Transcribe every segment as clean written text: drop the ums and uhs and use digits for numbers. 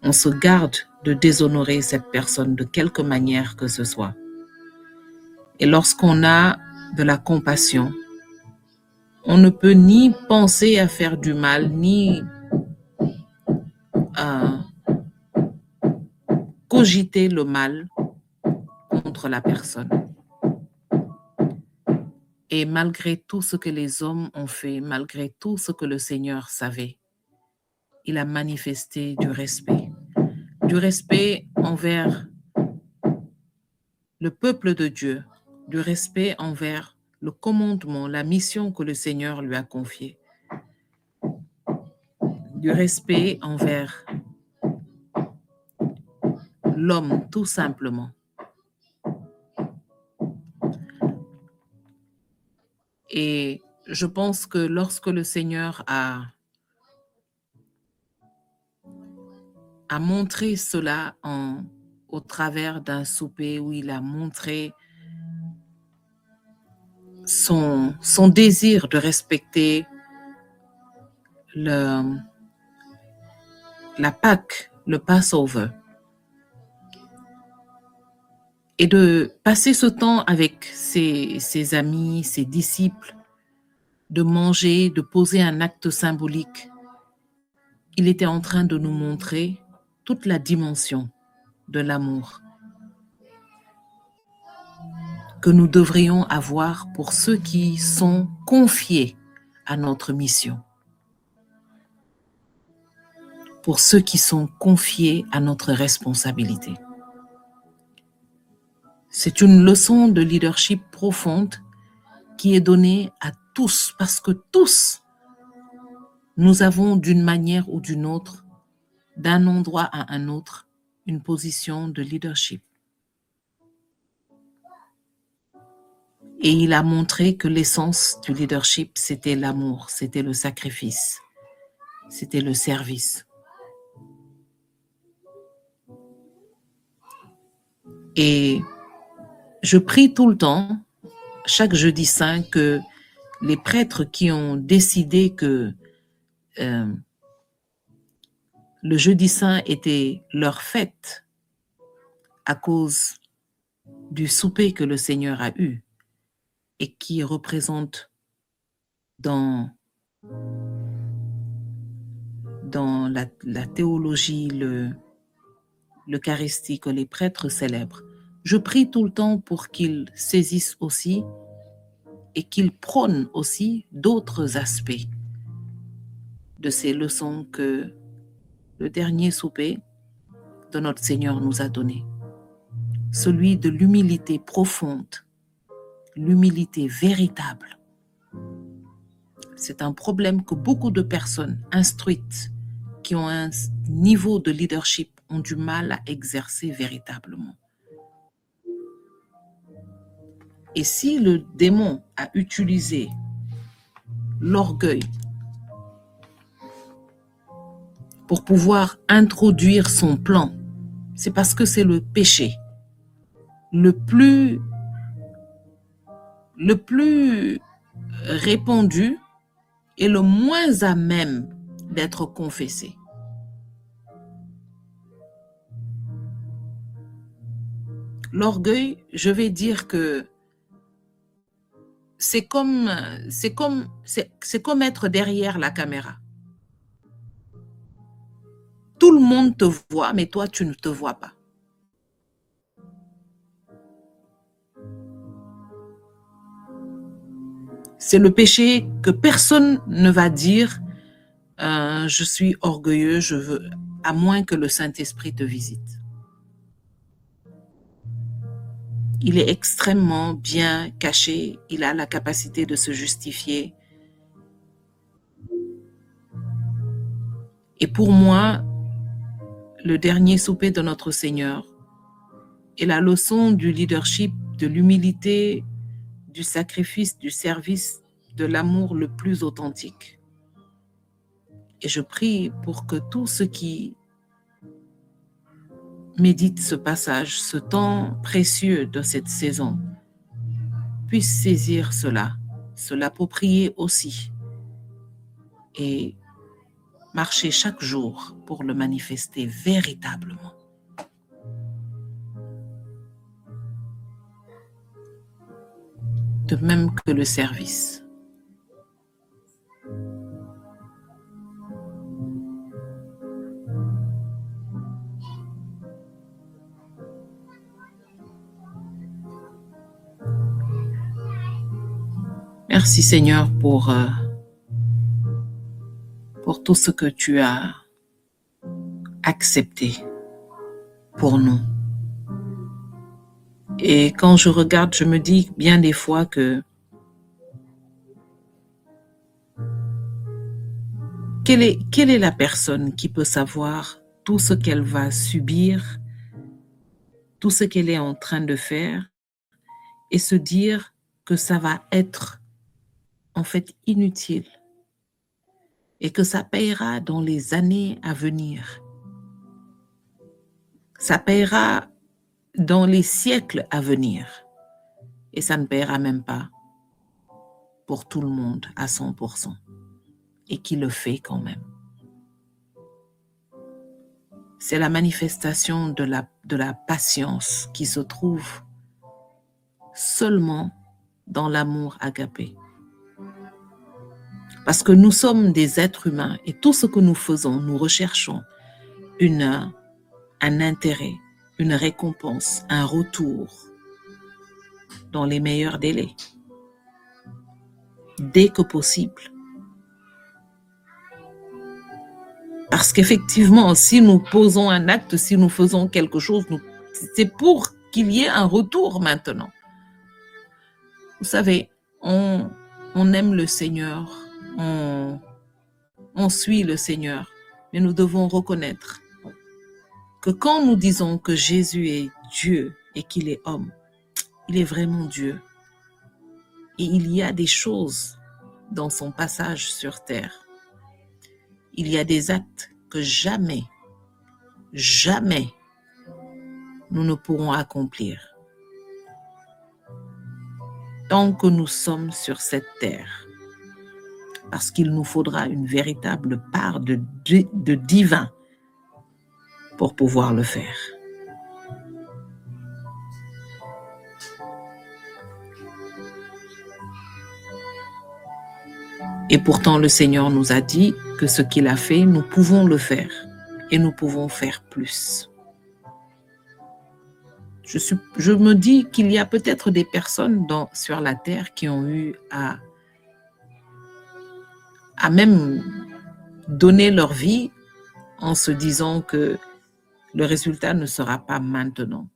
on se garde de déshonorer cette personne de quelque manière que ce soit. Et lorsqu'on a de la compassion, on ne peut ni penser à faire du mal, ni cogiter le mal contre la personne. Et malgré tout ce que les hommes ont fait, malgré tout ce que le Seigneur savait, il a manifesté du respect envers le peuple de Dieu, du respect envers le commandement, la mission que le Seigneur lui a confiée, du respect envers l'homme, tout simplement. Et je pense que lorsque le Seigneur a montré cela au travers d'un souper où il a montré son désir de respecter la Pâque, le Passover, et de passer ce temps avec ses amis, ses disciples, de manger, de poser un acte symbolique. Il était en train de nous montrer toute la dimension de l'amour que nous devrions avoir pour ceux qui sont confiés à notre mission, pour ceux qui sont confiés à notre responsabilité. C'est une leçon de leadership profonde qui est donnée à tous, parce que tous, nous avons d'une manière ou d'une autre, d'un endroit à un autre, une position de leadership. Et il a montré que l'essence du leadership, c'était l'amour, c'était le sacrifice, c'était le service. Et je prie tout le temps, chaque jeudi saint, que les prêtres qui ont décidé que le jeudi saint était leur fête à cause du souper que le Seigneur a eu et qui représente dans la théologie, l'Eucharistie que les prêtres célèbrent. Je prie tout le temps pour qu'ils saisissent aussi et qu'ils prônent aussi d'autres aspects de ces leçons que le dernier souper de notre Seigneur nous a donné. Celui de l'humilité profonde, l'humilité véritable. C'est un problème que beaucoup de personnes instruites qui ont un niveau de leadership ont du mal à exercer véritablement. Et si le démon a utilisé l'orgueil pour pouvoir introduire son plan, c'est parce que c'est le péché le plus répandu et le moins à même d'être confessé. L'orgueil, je vais dire que c'est comme être derrière la caméra. Tout le monde te voit, mais toi, tu ne te vois pas. C'est le péché que personne ne va dire je suis orgueilleux, je veux, à moins que le Saint-Esprit te visite. Il est extrêmement bien caché, il a la capacité de se justifier. Et pour moi, le dernier souper de notre Seigneur est la leçon du leadership, de l'humilité, du sacrifice, du service, de l'amour le plus authentique. Et je prie pour que tous ceux qui méditent ce passage, ce temps précieux de cette saison, puissent saisir cela, se l'approprier aussi et marcher chaque jour pour le manifester véritablement. De même que le service. Merci Seigneur pour tout ce que tu as accepté pour nous. Et quand je regarde, je me dis bien des fois que quelle est la personne qui peut savoir tout ce qu'elle va subir, tout ce qu'elle est en train de faire et se dire que ça va être en fait inutile et que ça payera dans les années à venir. Ça payera dans les siècles à venir et ça ne payera même pas pour tout le monde à 100% et qui le fait quand même. C'est la manifestation de la patience qui se trouve seulement dans l'amour agapé. Parce que nous sommes des êtres humains et tout ce que nous faisons, nous recherchons un intérêt, une récompense, un retour dans les meilleurs délais, dès que possible. Parce qu'effectivement, si nous posons un acte, si nous faisons quelque chose, c'est pour qu'il y ait un retour maintenant. Vous savez, on aime le Seigneur, on suit le Seigneur, mais nous devons reconnaître que quand nous disons que Jésus est Dieu et qu'il est homme, il est vraiment Dieu. Et il y a des choses dans son passage sur terre. Il y a des actes que jamais nous ne pourrons accomplir tant que nous sommes sur cette terre. Parce qu'il nous faudra une véritable part de divin pour pouvoir le faire. Et pourtant, le Seigneur nous a dit que ce qu'il a fait, nous pouvons le faire et nous pouvons faire plus. Je me dis qu'il y a peut-être des personnes sur la terre qui ont eu à même donner leur vie en se disant que le résultat ne sera pas maintenant.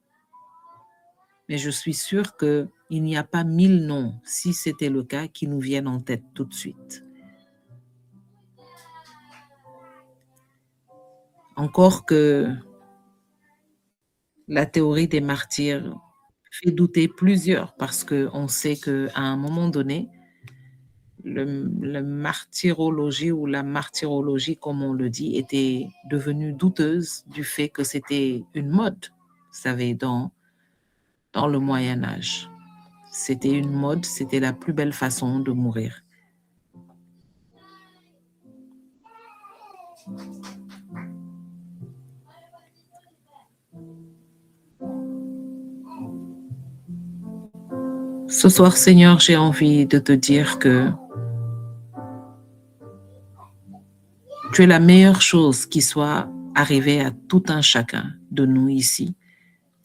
Mais je suis sûre qu'il n'y a pas 1000 noms, si c'était le cas, qui nous viennent en tête tout de suite. Encore que la théorie des martyrs fait douter plusieurs parce qu'on sait qu'à un moment donné, le martyrologie ou la martyrologie, comme on le dit, était devenue douteuse du fait que c'était une mode, vous savez, dans le Moyen-Âge. C'était une mode, c'était la plus belle façon de mourir. Ce soir, Seigneur, j'ai envie de te dire que tu es la meilleure chose qui soit arrivée à tout un chacun de nous ici,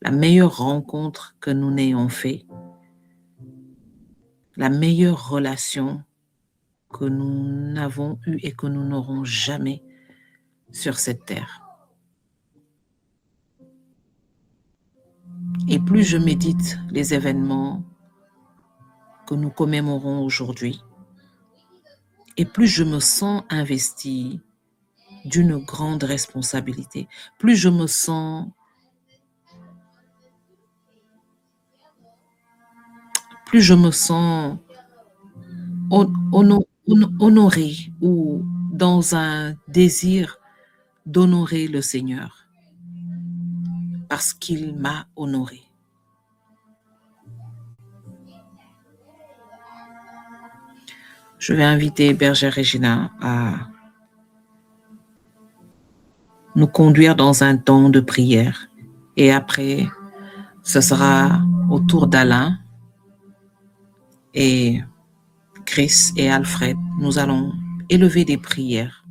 la meilleure rencontre que nous n'ayons fait, la meilleure relation que nous n'avons eue et que nous n'aurons jamais sur cette terre. Et plus je médite les événements que nous commémorons aujourd'hui, et plus je me sens investie d'une grande responsabilité, plus je me sens honorée ou dans un désir d'honorer le Seigneur parce qu'il m'a honorée. Je vais inviter Bergère Regina nous conduire dans un temps de prière. Et après, ce sera au tour d'Alain et Chris et Alfred. Nous allons élever des prières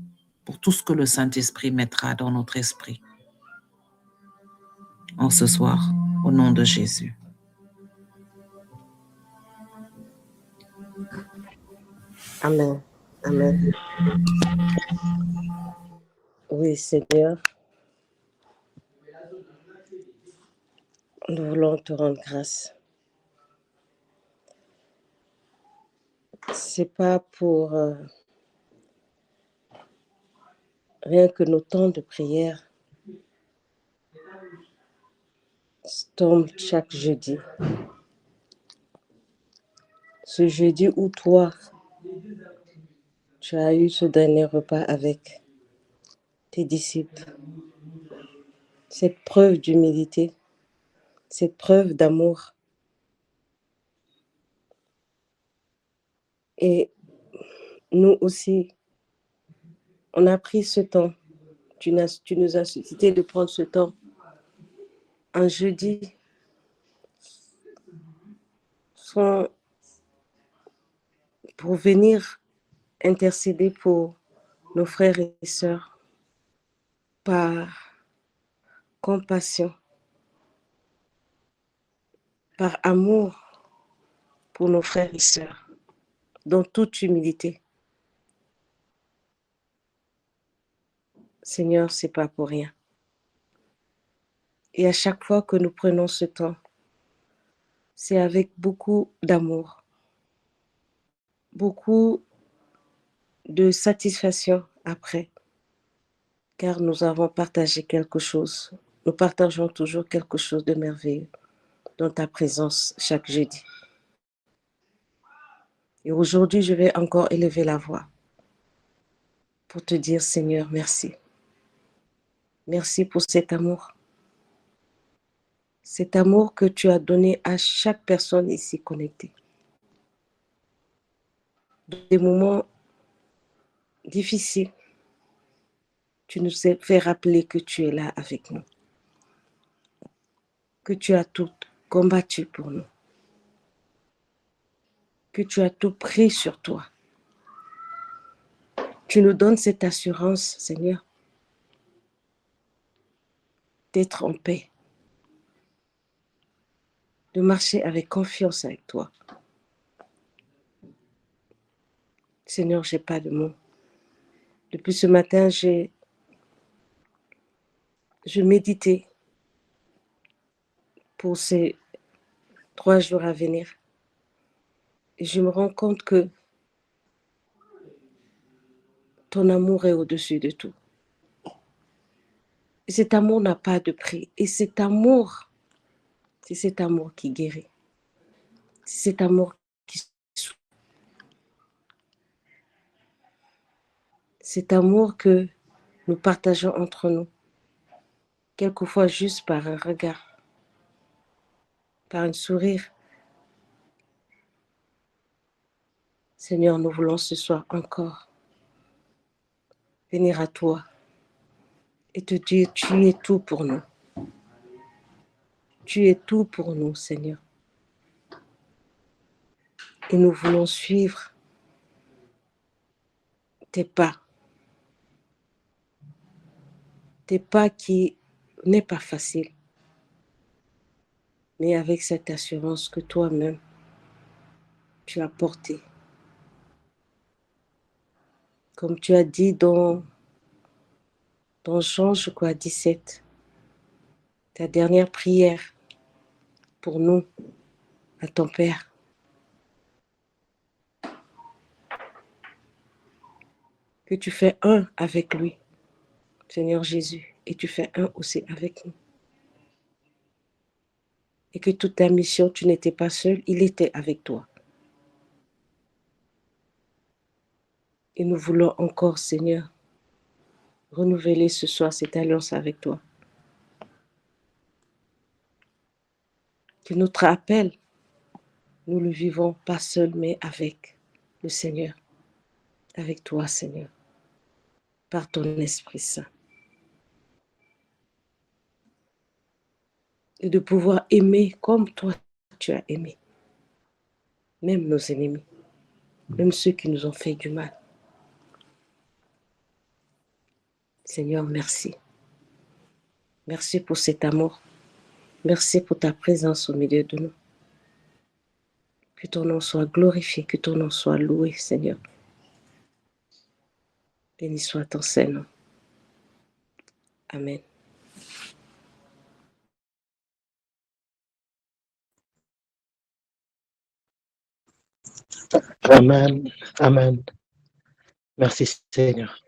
pour tout ce que le Saint-Esprit mettra dans notre esprit en ce soir, au nom de Jésus. Amen. Amen. Oui, Seigneur, nous voulons te rendre grâce. C'est pas pour rien que nos temps de prière tombent chaque jeudi. Ce jeudi où toi, tu as eu ce dernier repas avec tes disciples. Cette preuve d'humilité, cette preuve d'amour. Et nous aussi, on a pris ce temps. Tu nous as suscité de prendre ce temps un jeudi pour venir intercéder pour nos frères et sœurs par compassion, par amour pour nos frères et sœurs, dans toute humilité. Seigneur, c'est pas pour rien. Et à chaque fois que nous prenons ce temps, c'est avec beaucoup d'amour, beaucoup de satisfaction après, car nous avons partagé quelque chose. Nous partageons toujours quelque chose de merveilleux dans ta présence chaque jeudi. Et aujourd'hui, je vais encore élever la voix pour te dire, Seigneur, merci. Merci pour cet amour. Cet amour que tu as donné à chaque personne ici connectée. Dans des moments difficiles, tu nous as fait rappeler que tu es là avec nous. Que tu as tout combattu pour nous. Que tu as tout pris sur toi. Tu nous donnes cette assurance, Seigneur, d'être en paix, de marcher avec confiance avec toi. Seigneur, je n'ai pas de mots. Depuis ce matin, je méditais pour ces 3 jours à venir. Et je me rends compte que ton amour est au-dessus de tout. Et cet amour n'a pas de prix. Et cet amour, c'est cet amour qui guérit. C'est cet amour qui souffre. Cet amour que nous partageons entre nous. Quelquefois juste par un regard, par un sourire. Seigneur, nous voulons ce soir encore venir à toi et te dire, tu es tout pour nous. Tu es tout pour nous, Seigneur. Et nous voulons suivre tes pas. Tes pas qui n'est pas facile. Mais avec cette assurance que toi-même, tu as portée. Comme tu as dit dans Jean, je crois, 17, ta dernière prière pour nous, à ton Père. Que tu fais un avec lui, Seigneur Jésus, et tu fais un aussi avec nous. Et que toute ta mission, tu n'étais pas seul, il était avec toi. Et nous voulons encore, Seigneur, renouveler ce soir cette alliance avec toi. Que notre appel, nous le vivons pas seul, mais avec le Seigneur. Avec toi, Seigneur. Par ton Esprit Saint. et de pouvoir aimer comme toi tu as aimé, même nos ennemis, même ceux qui nous ont fait du mal. Seigneur, merci. Merci pour cet amour. Merci pour ta présence au milieu de nous. Que ton nom soit glorifié, que ton nom soit loué, Seigneur. Béni soit ton Saint-Nom. Amen. Amen. Amen. Merci Seigneur.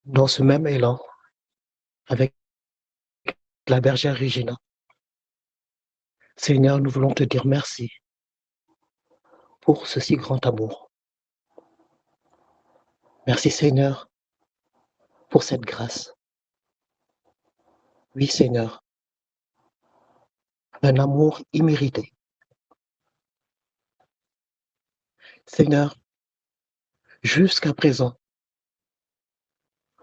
Dans ce même élan, avec la bergère Regina, Seigneur, nous voulons te dire merci pour ce si grand amour. Merci Seigneur pour cette grâce. Oui Seigneur, un amour immérité. Seigneur, jusqu'à présent,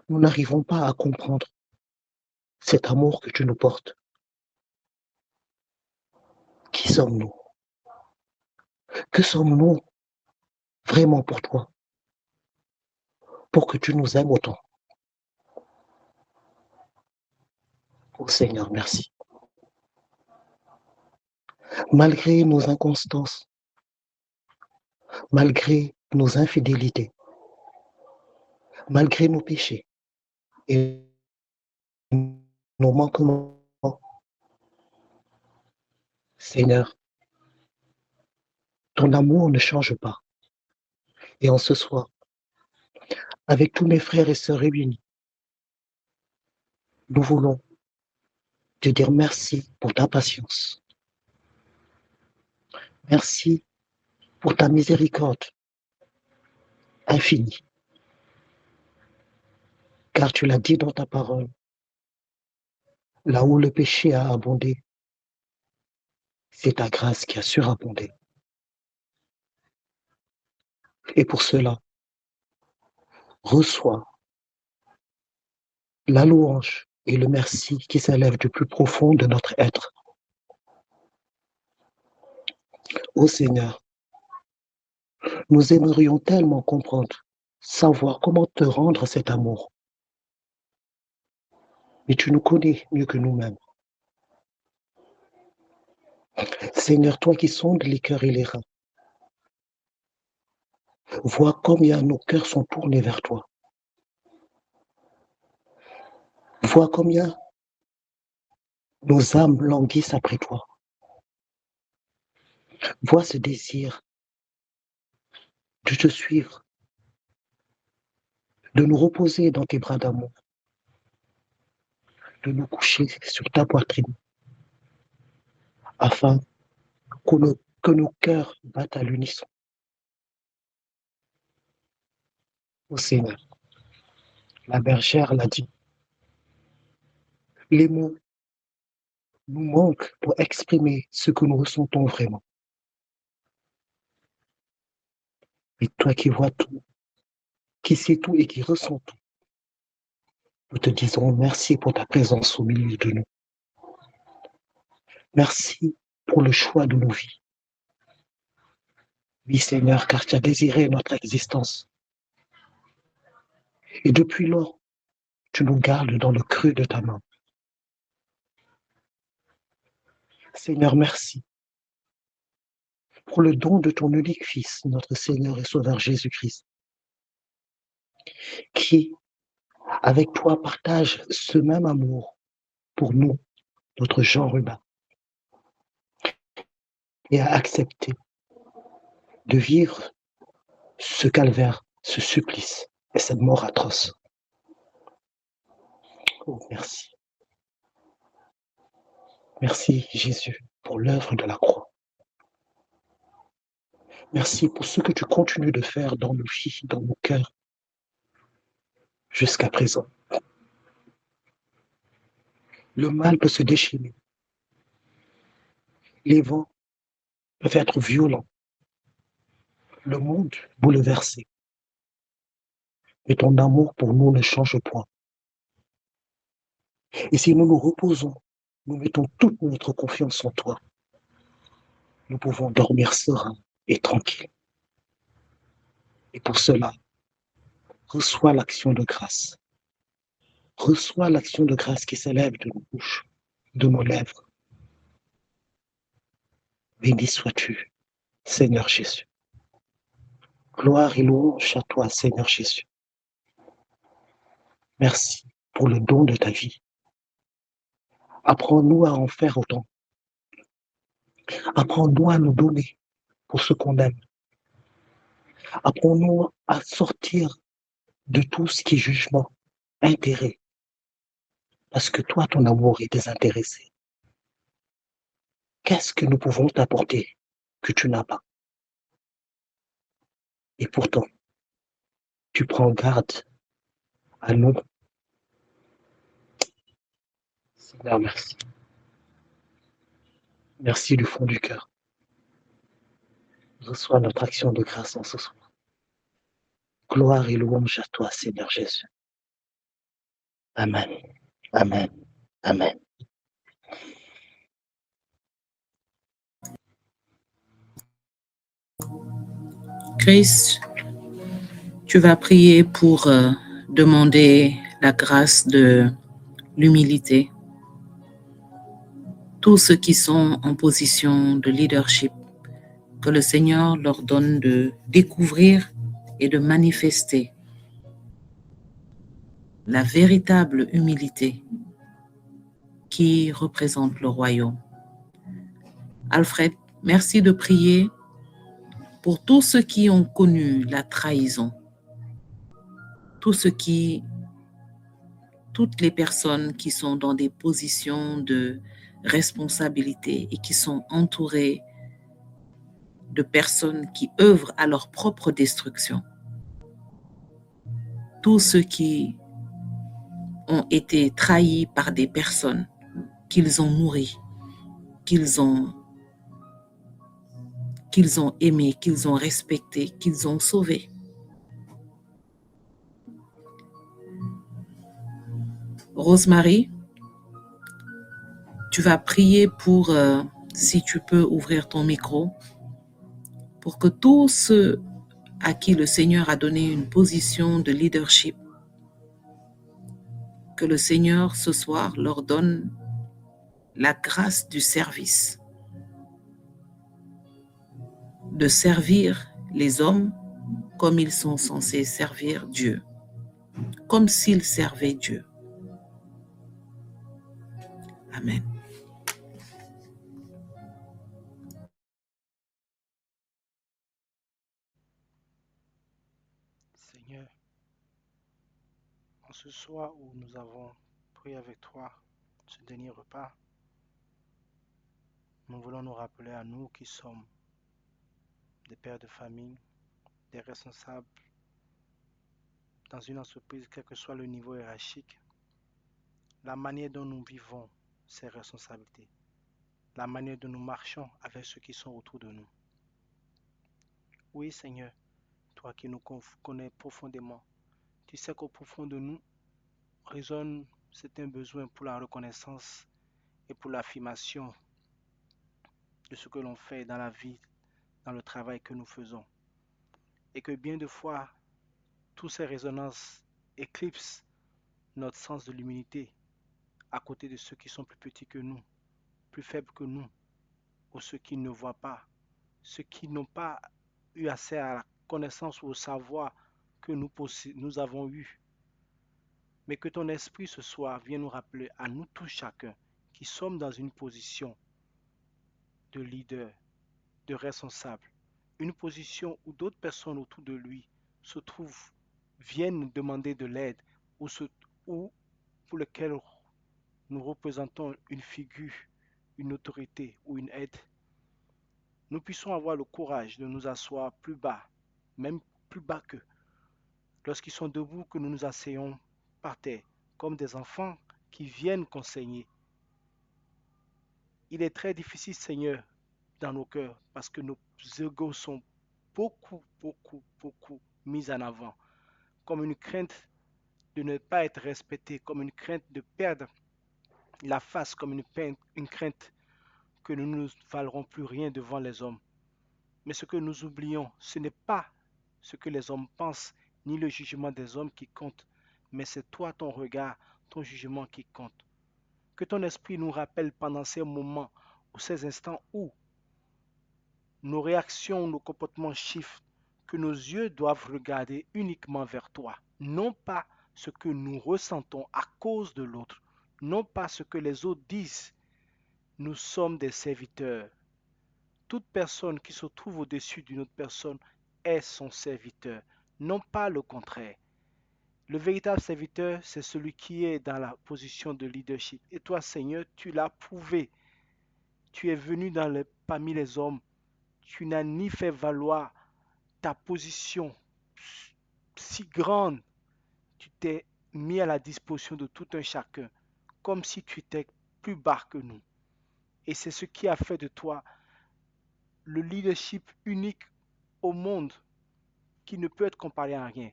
nous n'arrivons pas à comprendre cet amour que tu nous portes. Qui sommes-nous? Que sommes-nous vraiment pour toi? Pour que tu nous aimes autant. Oh Seigneur, merci. Malgré nos inconstances, malgré nos infidélités, malgré nos péchés et nos manquements, Seigneur, ton amour ne change pas. Et en ce soir, avec tous mes frères et sœurs réunis, nous voulons te dire merci pour ta patience. Merci pour ta miséricorde infinie. Car tu l'as dit dans ta parole, là où le péché a abondé, c'est ta grâce qui a surabondé. Et pour cela, reçois la louange et le merci qui s'élève du plus profond de notre être. Ô Seigneur, nous aimerions tellement comprendre, savoir comment te rendre cet amour. Mais tu nous connais mieux que nous-mêmes. Seigneur, toi qui sondes les cœurs et les reins, vois combien nos cœurs sont tournés vers toi. Vois combien nos âmes languissent après toi. Vois ce désir de te suivre, de nous reposer dans tes bras d'amour, de nous coucher sur ta poitrine, afin que nos cœurs battent à l'unisson. Ô Seigneur, la bergère l'a dit, les mots nous manquent pour exprimer ce que nous ressentons vraiment. Et toi qui vois tout, qui sais tout et qui ressens tout, nous te disons merci pour ta présence au milieu de nous. Merci pour le choix de nos vies. Oui, Seigneur, car tu as désiré notre existence. Et depuis lors, tu nous gardes dans le creux de ta main. Seigneur, merci pour le don de ton unique Fils, notre Seigneur et Sauveur Jésus-Christ, qui, avec toi, partage ce même amour pour nous, notre genre humain, et a accepté de vivre ce calvaire, ce supplice et cette mort atroce. Oh, merci. Merci, Jésus, pour l'œuvre de la croix. Merci pour ce que tu continues de faire dans nos vies, dans nos cœurs, jusqu'à présent. Le mal peut se déchaîner. Les vents peuvent être violents. Le monde bouleversé. Mais ton amour pour nous ne change point. Et si nous nous reposons Nous mettons toute notre confiance en toi. Nous pouvons dormir serein et tranquille. Et pour cela, reçois l'action de grâce. Reçois l'action de grâce qui s'élève de nos bouches, de nos lèvres. Béni sois-tu, Seigneur Jésus. Gloire et louange à toi, Seigneur Jésus. Merci pour le don de ta vie. Apprends-nous à en faire autant. Apprends-nous à nous donner pour ce qu'on aime. Apprends-nous à sortir de tout ce qui est jugement, intérêt. Parce que toi, ton amour est désintéressé. Qu'est-ce que nous pouvons t'apporter que tu n'as pas? Et pourtant, tu prends garde à nous. Seigneur, merci. Merci du fond du cœur. Reçois notre action de grâce en ce soir. Gloire et louange à toi, Seigneur Jésus. Amen. Amen. Amen. Chris, tu vas prier pour demander la grâce de l'humilité. Tous ceux qui sont en position de leadership, que le Seigneur leur donne de découvrir et de manifester la véritable humilité qui représente le royaume. Alfred, merci de prier pour tous ceux qui ont connu la trahison, toutes les personnes qui sont dans des positions de responsabilité et qui sont entourées de personnes qui œuvrent à leur propre destruction. Tous ceux qui ont été trahis par des personnes qu'ils ont nourries, qu'ils ont aimées, qu'ils ont respectées, qu'ils ont sauvées. Rosemary, tu vas prier pour, si tu peux ouvrir ton micro, pour que tous ceux à qui le Seigneur a donné une position de leadership, que le Seigneur ce soir leur donne la grâce du service, de servir les hommes comme ils sont censés servir Dieu, comme s'ils servaient Dieu. Amen. Seigneur, en ce soir où nous avons prié avec toi ce dernier repas, nous voulons nous rappeler à nous qui sommes des pères de famille, des responsables dans une entreprise, quel que soit le niveau hiérarchique, la manière dont nous vivons ces responsabilités, la manière dont nous marchons avec ceux qui sont autour de nous. Oui, Seigneur, toi qui nous connais profondément, tu sais qu'au profond de nous résonne certains besoins pour la reconnaissance et pour l'affirmation de ce que l'on fait dans la vie, dans le travail que nous faisons. Et que bien de fois, toutes ces résonances éclipsent notre sens de l'humilité à côté de ceux qui sont plus petits que nous, plus faibles que nous, ou ceux qui ne voient pas, ceux qui n'ont pas eu accès à la connaissance ou au savoir que nous avons eu. Mais que ton esprit ce soir vienne nous rappeler à nous tous chacun qui sommes dans une position de leader, de responsable, une position où d'autres personnes autour de lui se trouvent, viennent demander de l'aide ou pour lequel nous représentons une figure, une autorité ou une aide, nous puissions avoir le courage de nous asseoir plus bas, même plus bas qu'eux. Lorsqu'ils sont debout, que nous nous asseyons par terre, comme des enfants qui viennent conseiller. Il est très difficile, Seigneur, dans nos cœurs, parce que nos égos sont beaucoup, beaucoup, beaucoup mis en avant, comme une crainte de ne pas être respecté, comme une crainte de perdre la fasse comme une crainte que nous ne valerons plus rien devant les hommes. Mais ce que nous oublions, ce n'est pas ce que les hommes pensent, ni le jugement des hommes qui compte, mais c'est toi, ton regard, ton jugement qui compte. Que ton esprit nous rappelle pendant ces moments ou ces instants où nos réactions, nos comportements shiftent, que nos yeux doivent regarder uniquement vers toi, non pas ce que nous ressentons à cause de l'autre, non pas ce que les autres disent. Nous sommes des serviteurs. Toute personne qui se trouve au-dessus d'une autre personne est son serviteur, non pas le contraire. Le véritable serviteur, c'est celui qui est dans la position de leadership. Et toi, Seigneur, tu l'as prouvé. Tu es venu parmi les hommes. Tu n'as ni fait valoir ta position si grande. Tu t'es mis à la disposition de tout un chacun, comme si tu étais plus bas que nous. Et c'est ce qui a fait de toi le leadership unique au monde qui ne peut être comparé à rien.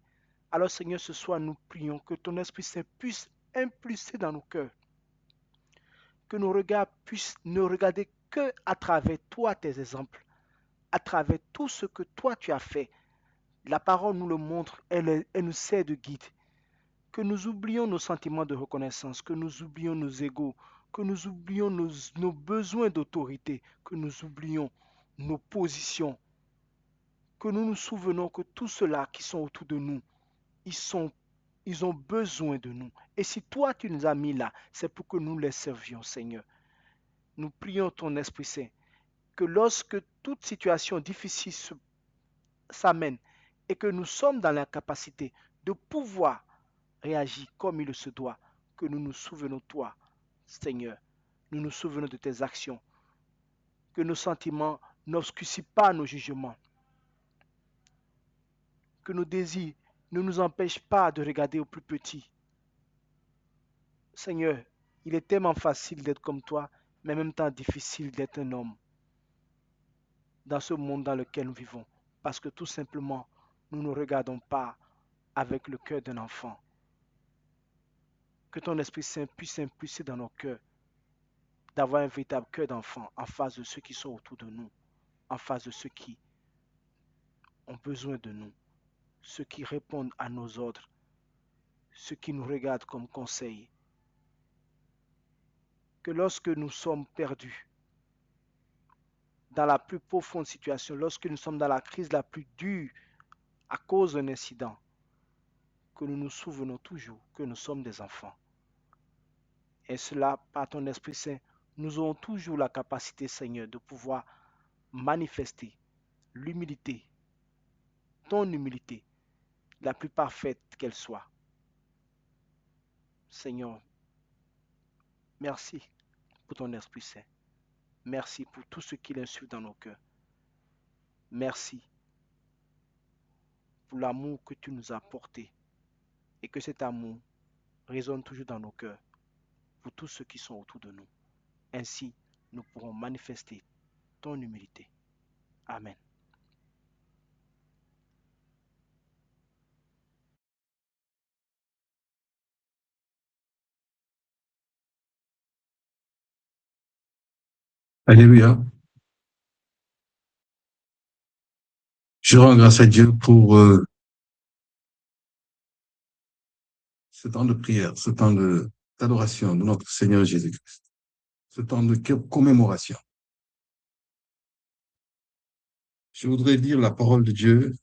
Alors Seigneur, ce soir, nous prions que ton Esprit Saint puisse impulser dans nos cœurs, que nos regards puissent ne regarder que à travers toi, tes exemples, à travers tout ce que toi tu as fait. La parole nous le montre, elle nous sert de guide. Que nous oublions nos sentiments de reconnaissance, que nous oublions nos égos, que nous oublions nos besoins d'autorité, que nous oublions nos positions, que nous nous souvenons que tous ceux-là qui sont autour de nous, ils ont besoin de nous. Et si toi tu nous as mis là, c'est pour que nous les servions, Seigneur. Nous prions ton Esprit Saint, que lorsque toute situation difficile s'amène et que nous sommes dans la capacité de pouvoir réagir comme il se doit, que nous nous souvenons de toi, Seigneur. Nous nous souvenons de tes actions, que nos sentiments n'obscurcissent pas nos jugements, que nos désirs ne nous empêchent pas de regarder au plus petit. Seigneur, il est tellement facile d'être comme toi, mais en même temps difficile d'être un homme dans ce monde dans lequel nous vivons, parce que tout simplement, nous ne regardons pas avec le cœur d'un enfant. Que ton Esprit Saint puisse impulser dans nos cœurs d'avoir un véritable cœur d'enfant en face de ceux qui sont autour de nous, en face de ceux qui ont besoin de nous, ceux qui répondent à nos ordres, ceux qui nous regardent comme conseils. Que lorsque nous sommes perdus dans la plus profonde situation, lorsque nous sommes dans la crise la plus dure à cause d'un incident, que nous nous souvenons toujours que nous sommes des enfants. Et cela, par ton Esprit Saint, nous aurons toujours la capacité, Seigneur, de pouvoir manifester l'humilité, ton humilité, la plus parfaite qu'elle soit. Seigneur, merci pour ton Esprit Saint. Merci pour tout ce qu'il insuffle dans nos cœurs. Merci pour l'amour que tu nous as porté et que cet amour résonne toujours dans nos cœurs pour tous ceux qui sont autour de nous. Ainsi, nous pourrons manifester ton humilité. Amen. Alléluia. Je rends grâce à Dieu pour ce temps de prière, ce temps d'adoration de notre Seigneur Jésus-Christ, ce temps de commémoration. Je voudrais lire la parole de Dieu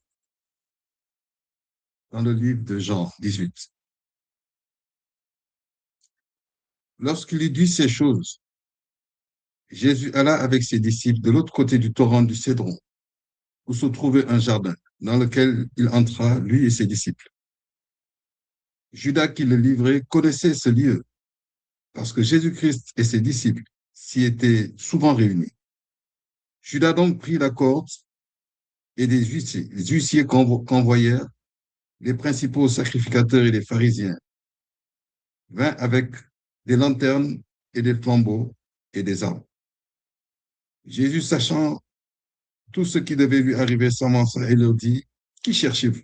dans le livre de Jean 18. Lorsqu'il eut dit ces choses, Jésus alla avec ses disciples de l'autre côté du torrent du Cédron, où se trouvait un jardin, dans lequel il entra, lui et ses disciples. Judas qui le livrait connaissait ce lieu, parce que Jésus-Christ et ses disciples s'y étaient souvent réunis. Judas donc prit la corde et les huissiers convoyèrent les principaux sacrificateurs et les pharisiens, vint avec des lanternes et des flambeaux et des armes. Jésus, sachant tout ce qui devait lui arriver, s'avança et leur dit, « Qui cherchez-vous »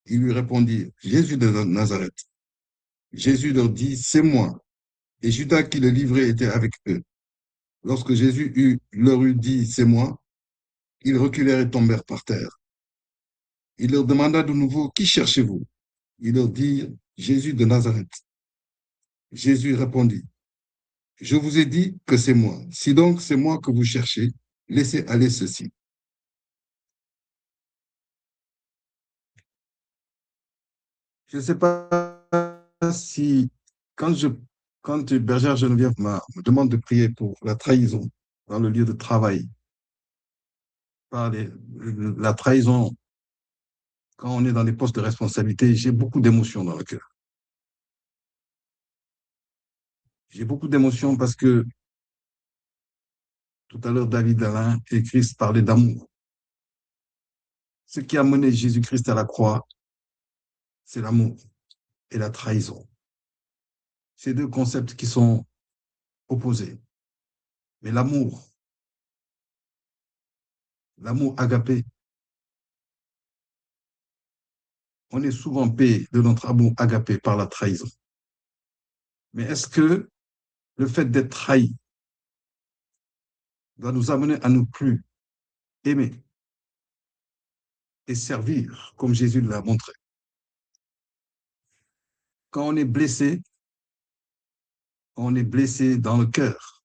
Ils lui répondirent, « Jésus de Nazareth. » Jésus leur dit, « C'est moi. » Et Judas qui le livrait était avec eux. Lorsque Jésus leur eut dit, c'est moi, ils reculèrent et tombèrent par terre. Il leur demanda de nouveau, qui cherchez-vous? Ils leur dirent, Jésus de Nazareth. Jésus répondit, je vous ai dit que c'est moi. Si donc c'est moi que vous cherchez, laissez aller ceci. Je ne sais pas si, quand, je, quand Bergère Geneviève me demande de prier pour la trahison dans le lieu de travail, la trahison quand on est dans des postes de responsabilité, j'ai beaucoup d'émotions dans le cœur. J'ai beaucoup d'émotions parce que tout à l'heure, David Alain et Christ parlaient d'amour. Ce qui a mené Jésus-Christ à la croix, c'est l'amour et la trahison. Ces deux concepts qui sont opposés. Mais l'amour agapé, on est souvent payé de notre amour agapé par la trahison. Mais est-ce que le fait d'être trahi doit nous amener à ne plus aimer et servir comme Jésus l'a montré? Quand on est blessé dans le cœur.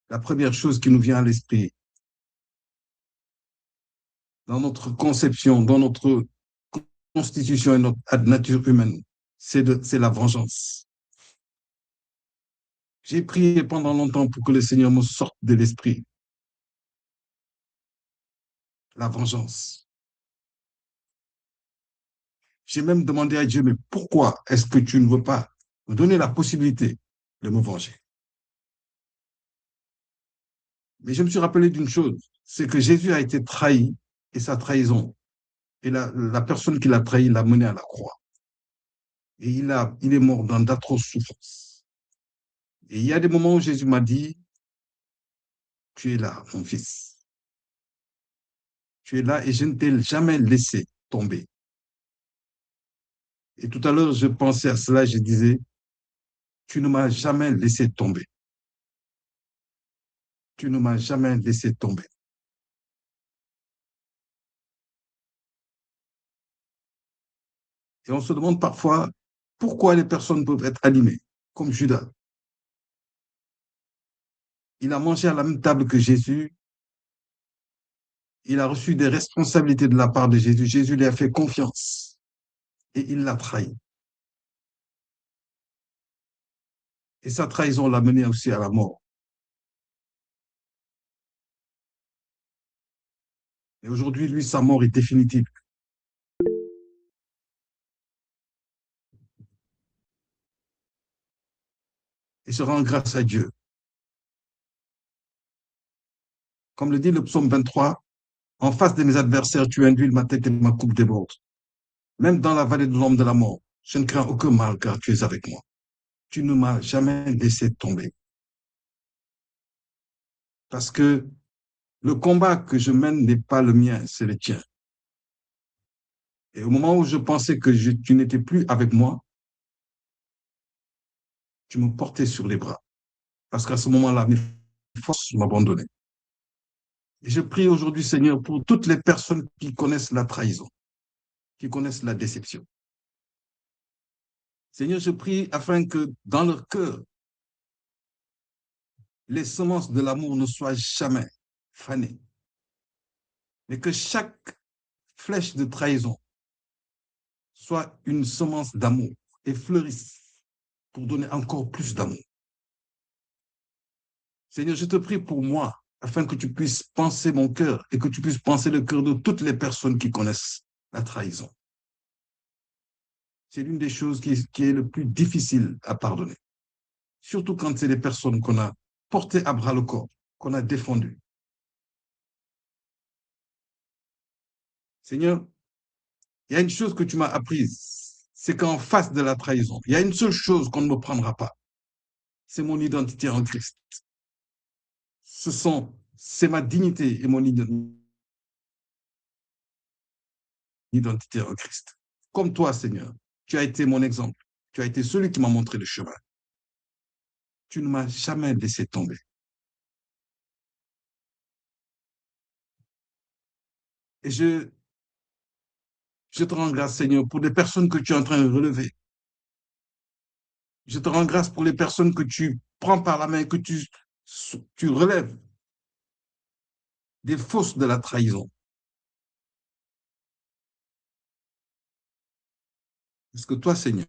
La première chose qui nous vient à l'esprit, dans notre conception, dans notre constitution et notre nature humaine, c'est la vengeance. J'ai prié pendant longtemps pour que le Seigneur me sorte de l'esprit. La vengeance. J'ai même demandé à Dieu, mais pourquoi est-ce que tu ne veux pas me donner la possibilité de me venger? Mais je me suis rappelé d'une chose, c'est que Jésus a été trahi et sa trahison, et la personne qui l'a trahi l'a mené à la croix. Et il est mort dans d'atroces souffrances. Et il y a des moments où Jésus m'a dit, tu es là, mon fils. Tu es là et je ne t'ai jamais laissé tomber. Et tout à l'heure, je pensais à cela, je disais, tu ne m'as jamais laissé tomber. Tu ne m'as jamais laissé tomber. Et on se demande parfois pourquoi les personnes peuvent être animées, comme Judas. Il a mangé à la même table que Jésus. Il a reçu des responsabilités de la part de Jésus. Jésus lui a fait confiance et il l'a trahi. Et sa trahison l'a mené aussi à la mort. Et aujourd'hui, lui, sa mort est définitive. Et se rend grâce à Dieu. Comme le dit le psaume 23, en face de mes adversaires, tu induis ma tête et ma coupe déborde. Même dans la vallée de l'ombre de la mort, je ne crains aucun mal car tu es avec moi. Tu ne m'as jamais laissé tomber. Parce que le combat que je mène n'est pas le mien, c'est le tien. Et au moment où je pensais que tu n'étais plus avec moi, tu me portais sur les bras. Parce qu'à ce moment-là, mes forces m'abandonnaient. Et je prie aujourd'hui, Seigneur, pour toutes les personnes qui connaissent la trahison, qui connaissent la déception. Seigneur, je prie afin que dans leur cœur, les semences de l'amour ne soient jamais fanées, mais que chaque flèche de trahison soit une semence d'amour et fleurisse pour donner encore plus d'amour. Seigneur, je te prie pour moi, afin que tu puisses penser mon cœur et que tu puisses penser le cœur de toutes les personnes qui connaissent la trahison. C'est l'une des choses qui est le plus difficile à pardonner. Surtout quand c'est des personnes qu'on a portées à bras le corps, qu'on a défendues. Seigneur, il y a une chose que tu m'as apprise, c'est qu'en face de la trahison, il y a une seule chose qu'on ne me prendra pas. C'est mon identité en Christ. C'est ma dignité et mon identité en Christ. Comme toi, Seigneur, Tu as été mon exemple. Tu as été celui qui m'a montré le chemin. Tu ne m'as jamais laissé tomber. Et je te rends grâce, Seigneur, pour les personnes que tu es en train de relever. Je te rends grâce pour les personnes que tu prends par la main, que tu relèves des fosses de la trahison. Parce que toi, Seigneur,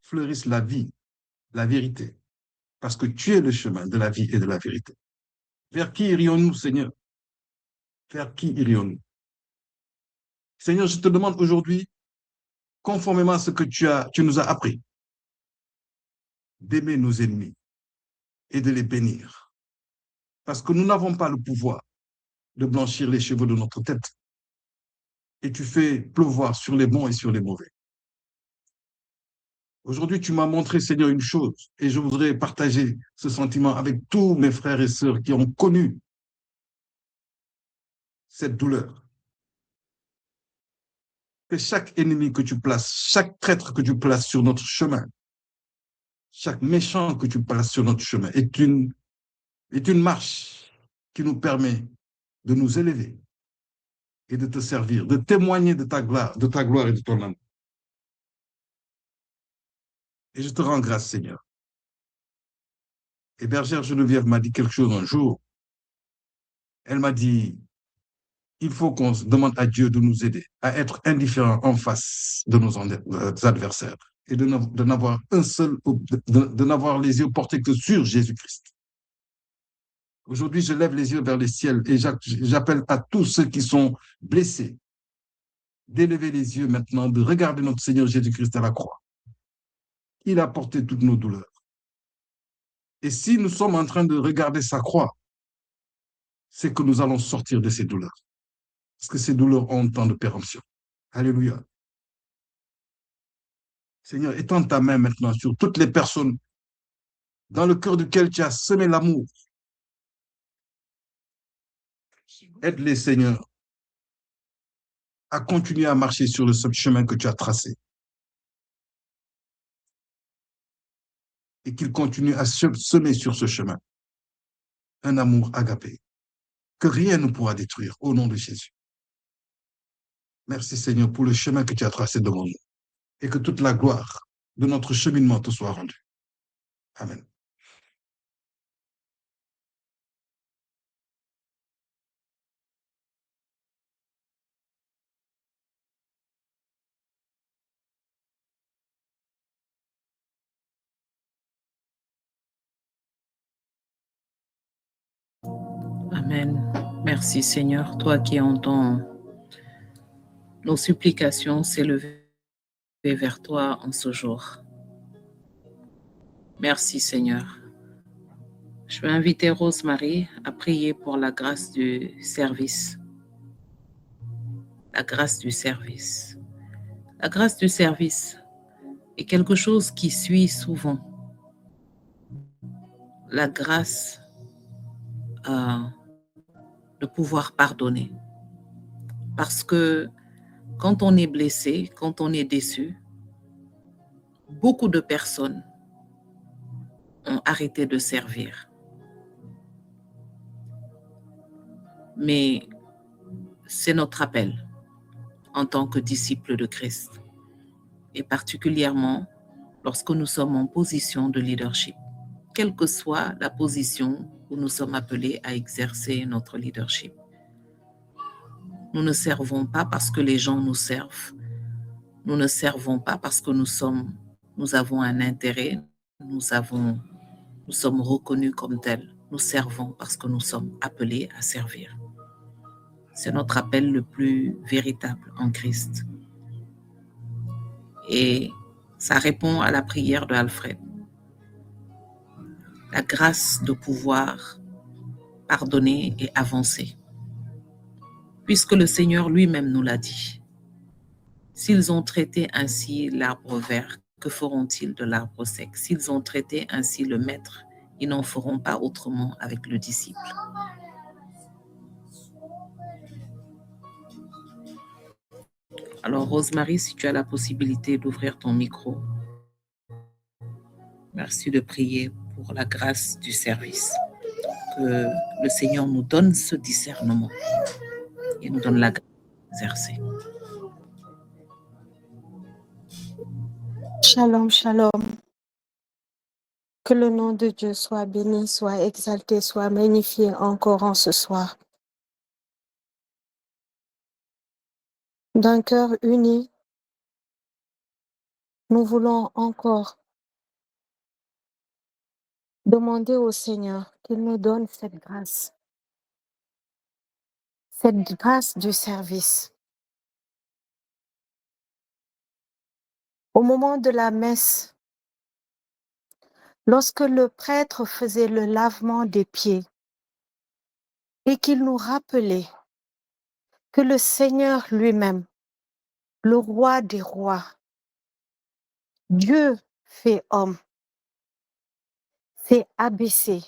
fleurisse la vie, la vérité, parce que tu es le chemin de la vie et de la vérité. Vers qui irions-nous, Seigneur? Vers qui irions-nous? Seigneur, je te demande aujourd'hui, conformément à ce que tu nous as appris, d'aimer nos ennemis et de les bénir. Parce que nous n'avons pas le pouvoir de blanchir les cheveux de notre tête. Et tu fais pleuvoir sur les bons et sur les mauvais. Aujourd'hui, tu m'as montré, Seigneur, une chose, et je voudrais partager ce sentiment avec tous mes frères et sœurs qui ont connu cette douleur. Que chaque ennemi que tu places, chaque traître que tu places sur notre chemin, chaque méchant que tu places sur notre chemin est une marche qui nous permet de nous élever et de te servir, de témoigner de ta gloire et de ton amour. Et je te rends grâce, Seigneur. Et Bergère Geneviève m'a dit quelque chose un jour. Elle m'a dit, il faut qu'on demande à Dieu de nous aider à être indifférents en face de nos adversaires et de n'avoir de n'avoir les yeux portés que sur Jésus-Christ. Aujourd'hui, je lève les yeux vers le ciel et j'appelle à tous ceux qui sont blessés d'élever les yeux maintenant, de regarder notre Seigneur Jésus-Christ à la croix. Il a porté toutes nos douleurs. Et si nous sommes en train de regarder sa croix, c'est que nous allons sortir de ces douleurs. Parce que ces douleurs ont un temps de péremption. Alléluia. Seigneur, étends ta main maintenant sur toutes les personnes dans le cœur duquel tu as semé l'amour. Aide-les, Seigneur, à continuer à marcher sur le chemin que tu as tracé. Et qu'ils continuent à semer sur ce chemin un amour agapé que rien ne pourra détruire au nom de Jésus. Merci, Seigneur, pour le chemin que tu as tracé devant nous et que toute la gloire de notre cheminement te soit rendue. Amen. Amen. Merci Seigneur, toi qui entends nos supplications s'élever vers toi en ce jour. Merci Seigneur. Je vais inviter Rosemary à prier pour la grâce du service. La grâce du service. La grâce du service est quelque chose qui suit souvent. La grâce de pouvoir pardonner. Parce que quand on est blessé, quand on est déçu, beaucoup de personnes ont arrêté de servir. Mais c'est notre appel en tant que disciples de Christ, et particulièrement lorsque nous sommes en position de leadership, quelle que soit la position où nous sommes appelés à exercer notre leadership. Nous ne servons pas parce que les gens nous servent. Nous ne servons pas parce que nous avons un intérêt, nous sommes reconnus comme tels. Nous servons parce que nous sommes appelés à servir. C'est notre appel le plus véritable en Christ. Et ça répond à la prière de Alfred. La grâce de pouvoir pardonner et avancer. Puisque le Seigneur lui-même nous l'a dit. S'ils ont traité ainsi l'arbre vert, que feront-ils de l'arbre sec? S'ils ont traité ainsi le maître, ils n'en feront pas autrement avec le disciple. Alors, Rosemary, si tu as la possibilité d'ouvrir ton micro, merci de prier pour la grâce du service. Que le Seigneur nous donne ce discernement et nous donne la grâce d'exercer. Shalom, shalom. Que le nom de Dieu soit béni, soit exalté, soit magnifié encore en ce soir. D'un cœur uni, nous voulons encore demander au Seigneur qu'il nous donne cette grâce du service. Au moment de la messe, lorsque le prêtre faisait le lavement des pieds et qu'il nous rappelait que le Seigneur lui-même, le roi des rois, Dieu fait homme, s'est abaissé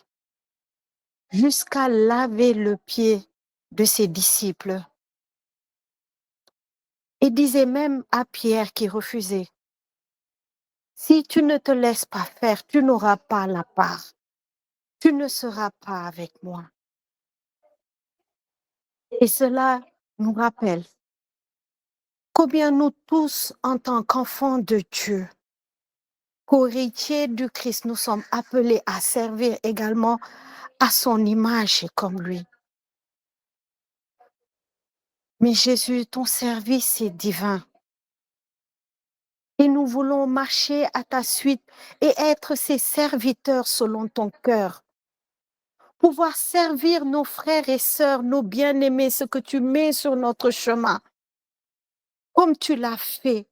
jusqu'à laver le pied de ses disciples. Et disait même à Pierre qui refusait, si tu ne te laisses pas faire, tu n'auras pas la part. Tu ne seras pas avec moi. Et cela nous rappelle combien nous tous, en tant qu'enfants de Dieu, qu'héritiers du Christ, nous sommes appelés à servir également à son image et comme lui. Mais Jésus, ton service est divin. Et nous voulons marcher à ta suite et être ses serviteurs selon ton cœur. Pouvoir servir nos frères et sœurs, nos bien-aimés, ce que tu mets sur notre chemin, comme tu l'as fait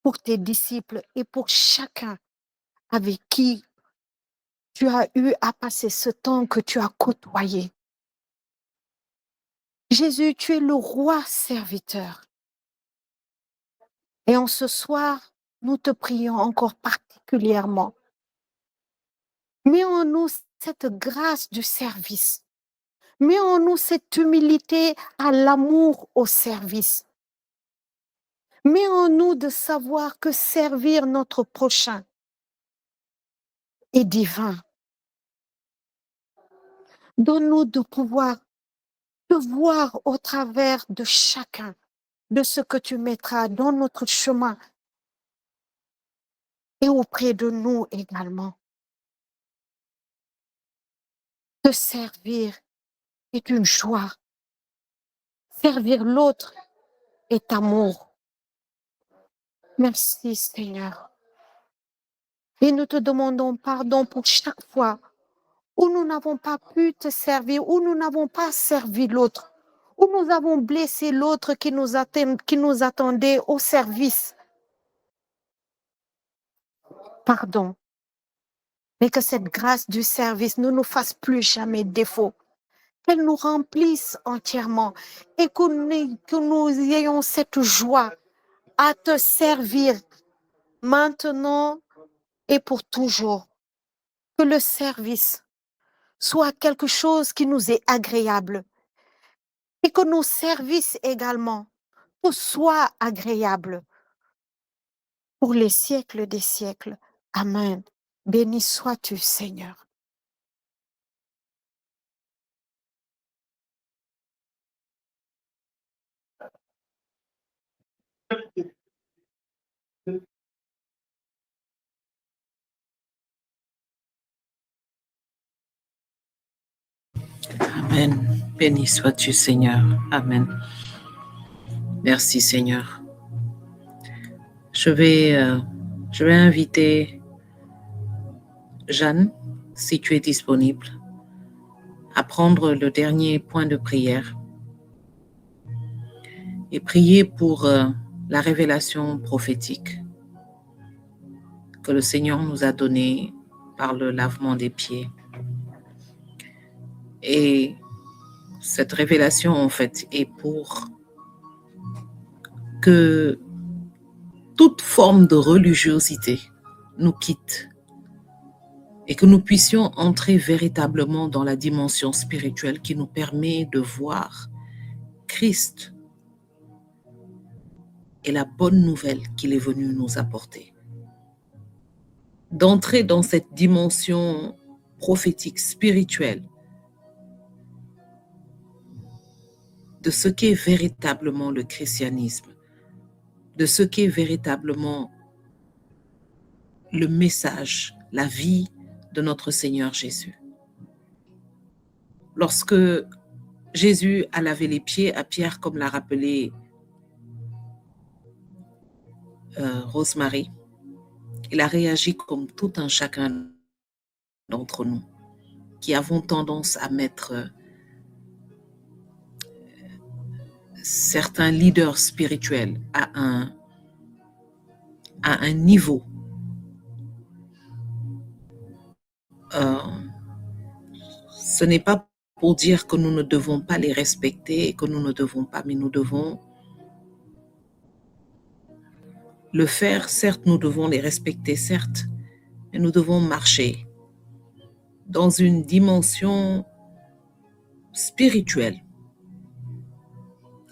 pour tes disciples et pour chacun avec qui tu as eu à passer ce temps que tu as côtoyé. Jésus, tu es le roi serviteur. Et en ce soir, nous te prions encore particulièrement. Mets en nous cette grâce du service. Mets en nous cette humilité à l'amour au service. Mets en nous de savoir que servir notre prochain est divin. Donne-nous de pouvoir te voir au travers de chacun, de ce que tu mettras dans notre chemin et auprès de nous également. Te servir est une joie. Servir l'autre est amour. Merci Seigneur. Et nous te demandons pardon pour chaque fois où nous n'avons pas pu te servir, où nous n'avons pas servi l'autre, où nous avons blessé l'autre qui nous attendait au service. Pardon. Mais que cette grâce du service ne nous fasse plus jamais défaut. Qu'elle nous remplisse entièrement et que nous ayons cette joie à te servir maintenant et pour toujours. Que le service soit quelque chose qui nous est agréable et que nos services également nous soient agréables pour les siècles des siècles. Amen. Béni sois-tu, Seigneur. Amen. Béni sois-tu, Seigneur. Amen. Merci, Seigneur. Je vais inviter Jeanne, si tu es disponible, à prendre le dernier point de prière et prier pour la révélation prophétique que le Seigneur nous a donnée par le lavement des pieds. Et cette révélation, en fait, est pour que toute forme de religiosité nous quitte et que nous puissions entrer véritablement dans la dimension spirituelle qui nous permet de voir Christ et la bonne nouvelle qu'il est venu nous apporter. D'entrer dans cette dimension prophétique, spirituelle, de ce qu'est véritablement le christianisme, de ce qu'est véritablement le message, la vie de notre Seigneur Jésus. Lorsque Jésus a lavé les pieds à Pierre, comme l'a rappelé Rosemary, il a réagi comme tout un chacun d'entre nous qui avons tendance à mettre certains leaders spirituels à un niveau ce n'est pas pour dire que nous ne devons pas les respecter et que nous ne devons pas, mais nous devons le faire. Certes, nous devons les respecter, certes, mais nous devons marcher dans une dimension spirituelle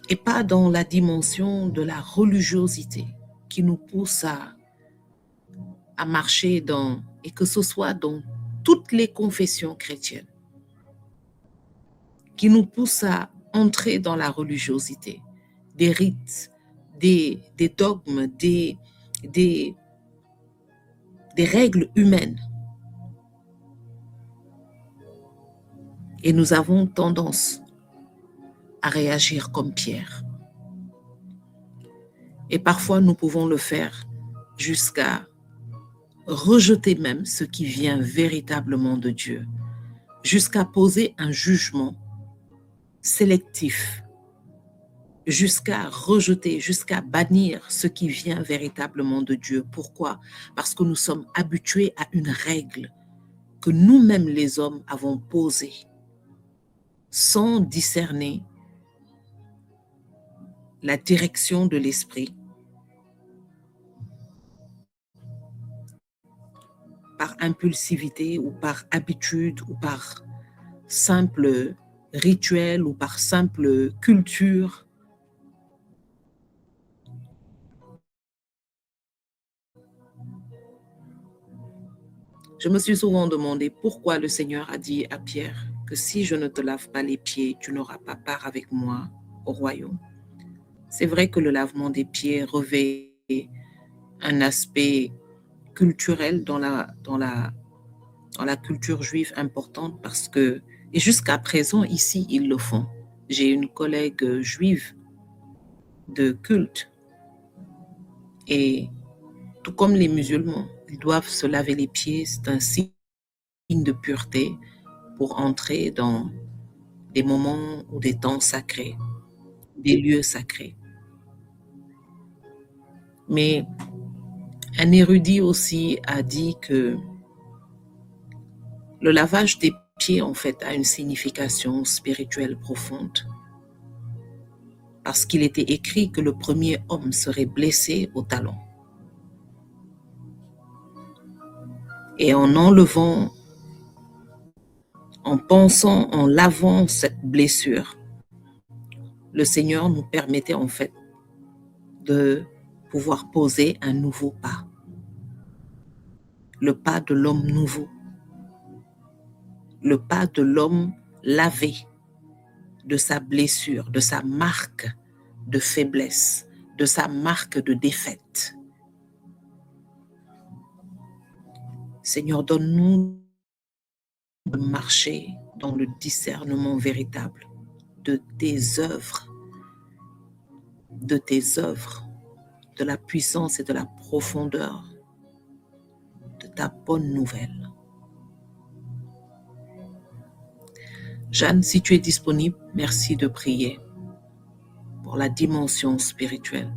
et pas dans la dimension de la religiosité qui nous pousse à marcher dans, et que ce soit dans toutes les confessions chrétiennes, qui nous pousse à entrer dans la religiosité, des rites, des dogmes, des règles humaines. Et nous avons tendance à réagir comme Pierre. Et parfois, nous pouvons le faire jusqu'à rejeter même ce qui vient véritablement de Dieu, jusqu'à poser un jugement sélectif, jusqu'à rejeter, jusqu'à bannir ce qui vient véritablement de Dieu. Pourquoi? Parce que nous sommes habitués à une règle que nous-mêmes les hommes avons posée sans discerner la direction de l'esprit, par impulsivité ou par habitude ou par simple rituel ou par simple culture. Je me suis souvent demandé pourquoi le Seigneur a dit à Pierre que si je ne te lave pas les pieds, tu n'auras pas part avec moi au royaume. C'est vrai que le lavement des pieds revêt un aspect culturel dans la culture juive importante parce que, et jusqu'à présent ici, ils le font. J'ai une collègue juive de culte et tout comme les musulmans, ils doivent se laver les pieds, c'est un signe de pureté pour entrer dans des moments ou des temps sacrés, des lieux sacrés. Mais un érudit aussi a dit que le lavage des pieds, en fait, a une signification spirituelle profonde. Parce qu'il était écrit que le premier homme serait blessé au talon. Et en enlevant, en pensant, en lavant cette blessure, le Seigneur nous permettait en fait de pouvoir poser un nouveau pas. Le pas de l'homme nouveau. Le pas de l'homme lavé de sa blessure, de sa marque de faiblesse, de sa marque de défaite. Seigneur, donne-nous de marcher dans le discernement véritable de tes œuvres, de la puissance et de la profondeur de ta bonne nouvelle. Jeanne, si tu es disponible, merci de prier pour la dimension spirituelle.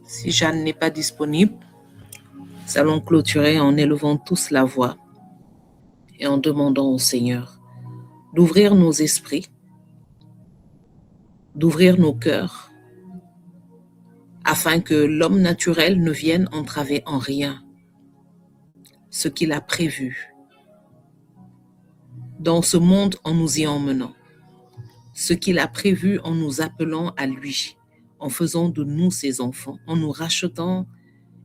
Si Jeanne n'est pas disponible, nous allons clôturer en élevant tous la voix et en demandant au Seigneur d'ouvrir nos esprits, d'ouvrir nos cœurs afin que l'homme naturel ne vienne entraver en rien ce qu'il a prévu dans ce monde en nous y emmenant, ce qu'il a prévu en nous appelant à lui, en faisant de nous ses enfants, en nous rachetant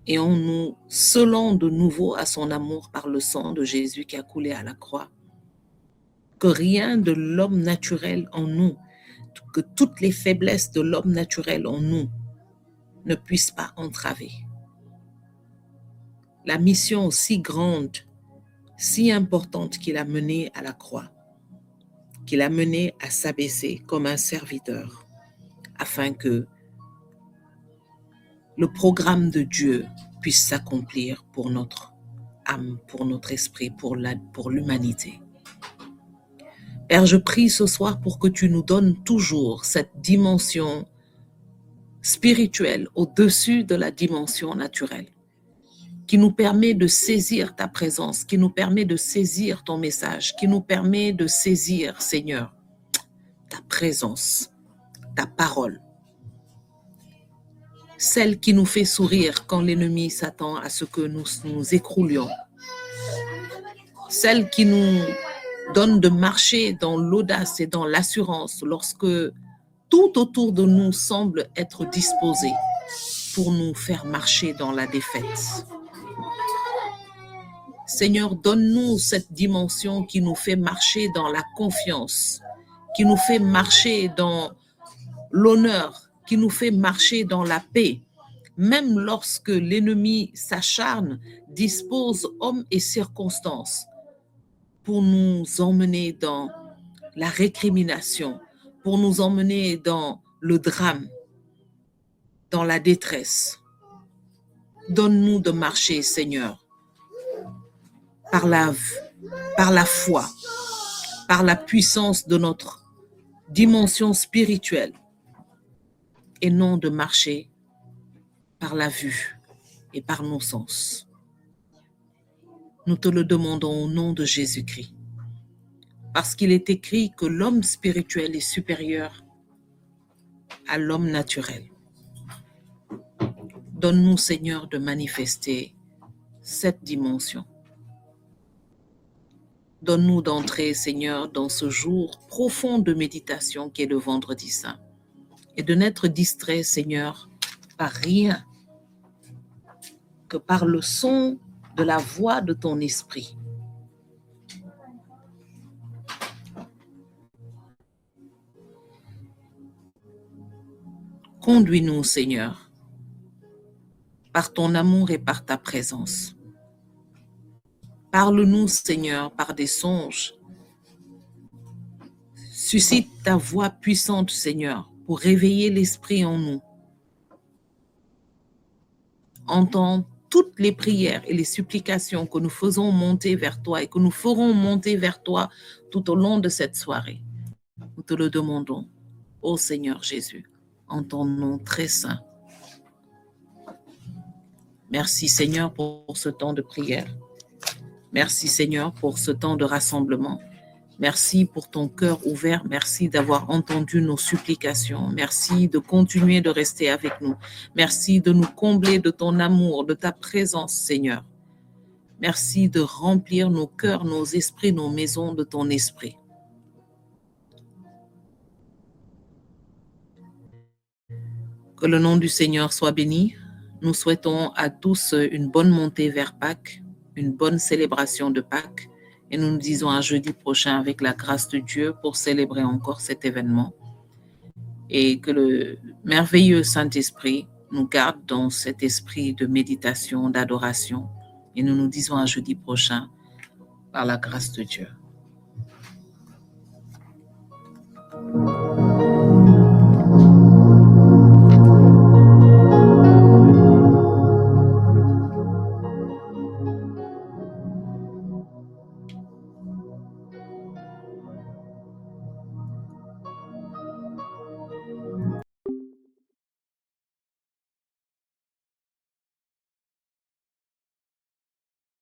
et en nous scellant de nouveau à son amour par le sang de Jésus qui a coulé à la croix. Que rien de l'homme naturel en nous, que toutes les faiblesses de l'homme naturel en nous ne puissent pas entraver la mission si grande, si importante qu'il a menée à la croix, qu'il a menée à s'abaisser comme un serviteur, afin que le programme de Dieu puisse s'accomplir pour notre âme, pour notre esprit, pour l'humanité. Père, je prie ce soir pour que tu nous donnes toujours cette dimension spirituelle au-dessus de la dimension naturelle, qui nous permet de saisir ta présence, qui nous permet de saisir ton message, qui nous permet de saisir, Seigneur, ta présence, ta parole, celle qui nous fait sourire quand l'ennemi s'attend à ce que nous nous écroulions, celle qui nous donne de marcher dans l'audace et dans l'assurance lorsque tout autour de nous semble être disposé pour nous faire marcher dans la défaite. Seigneur, donne-nous cette dimension qui nous fait marcher dans la confiance, qui nous fait marcher dans l'honneur, qui nous fait marcher dans la paix, même lorsque l'ennemi s'acharne, dispose hommes et circonstances pour nous emmener dans la récrimination, pour nous emmener dans le drame, dans la détresse. Donne-nous de marcher, Seigneur, par la foi, par la puissance de notre dimension spirituelle, et non de marcher par la vue et par nos sens. Nous te le demandons au nom de Jésus-Christ, parce qu'il est écrit que l'homme spirituel est supérieur à l'homme naturel. Donne-nous, Seigneur, de manifester cette dimension. Donne-nous d'entrer, Seigneur, dans ce jour profond de méditation qui est le vendredi saint, et de n'être distrait, Seigneur, par rien que par le son de la voix de ton esprit. Conduis-nous, Seigneur, par ton amour et par ta présence. Parle-nous, Seigneur, par des songes. Suscite ta voix puissante, Seigneur, pour réveiller l'esprit en nous. Entends toutes les prières et les supplications que nous faisons monter vers toi et que nous ferons monter vers toi tout au long de cette soirée. Nous te le demandons, ô Seigneur Jésus, en ton nom très saint. Merci, Seigneur, pour ce temps de prière. Merci, Seigneur, pour ce temps de rassemblement. Merci pour ton cœur ouvert. Merci d'avoir entendu nos supplications. Merci de continuer de rester avec nous. Merci de nous combler de ton amour, de ta présence, Seigneur. Merci de remplir nos cœurs, nos esprits, nos maisons de ton esprit. Que le nom du Seigneur soit béni. Nous souhaitons à tous une bonne montée vers Pâques, une bonne célébration de Pâques. Et nous nous disons à jeudi prochain avec la grâce de Dieu pour célébrer encore cet événement. Et que le merveilleux Saint-Esprit nous garde dans cet esprit de méditation, d'adoration. Et nous nous disons à jeudi prochain par la grâce de Dieu.